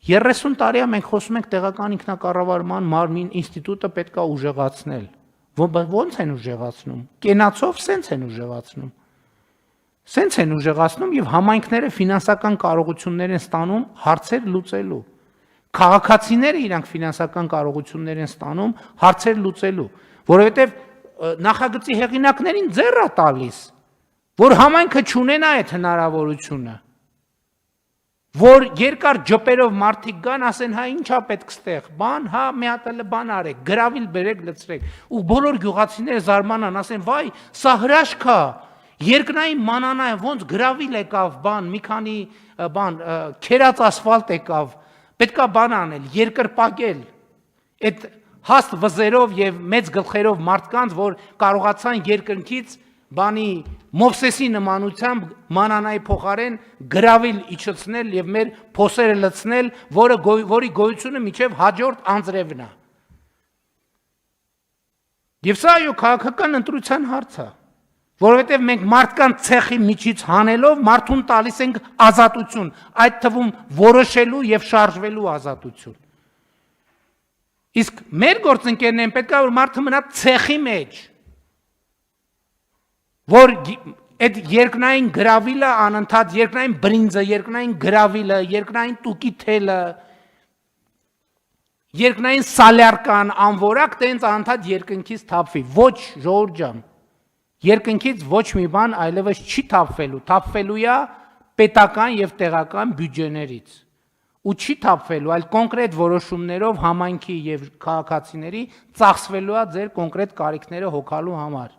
30 տարի է մենք խոսում ենք տեղական ինքնակառավարման մարմին ինստիտուտը պետք է ուժեղացնել։ Ոնց են ուժեղացնում։ Կենացով սենց են ուժեղացնում։ Սենց են ուժեղացնում եւ համայնքները ֆինանսական կարողություններ են ստանում հարցեր լուծելու։ Քաղաքացիները իրանք ֆինանսական կարողություններ են ստանում հարցեր լուծելու, որովհետեւ նախագծի հեղինակներին ձեռ է տալիս, որ համայնքը չունենա այդ հնարավորությունը, որ երկար ջպերով մարդիկ գան, ասեն, հա ինչա պետք ստեղ, բան, հա մի հատ էլ բան արեք, գրավիլ բերեք, լցրեք, ու բոլոր գյուղացիները զարմանան, ասեն, վայ, սա հրաշք է, երկնային մանանա է, ոնց գրավիլ եկավ, բան, մի քանի բան, քերած ասֆալտ եկավ, պետքա բան անել, երկրպագել, այդ հաստ վզերով եւ մեծ գլխերով մարդկանց, որ կարողացան երկնքից բանի Մովսեսի նմանությամբ մանանայի փոխարեն գրավիլ իջեցնել եւ մեր փոսերը լցնել, որի գոյությունը միջև հաջորդ անձրևն է։ Եվ սա այո քաղաքական ընտրության հարց է, որովհետեւ մենք մարդկանց ցեխի միջից հանելով մարդուն տալիս ենք ազատություն, այդ թվում որոշելու եւ շարժվելու ազատություն։ Իսկ մեր գործընկերներն պետք է որ մարդը մնա ցեխի մեջ, որ այդ երկնային գրավիլը անընդհատ, երկնային բրինձը, երկնային գրավիլը, երկնային տուկի թելը, երկնային սալյարկան, անվորակ տենց անընդհատ երկնքից թափվի, ոչ ժողովուրդ ջան, երկնքից ոչ մի բան այլևս չի թափվելու, թափվելու է պետական եւ տեղական բյուջեներից, ու չի թափվելու, այլ կոնկրետ որոշումներով համայնքի եւ քաղաքացիների ծախսվելու է ձեր կոնկրետ կարիքները հոգալու համար։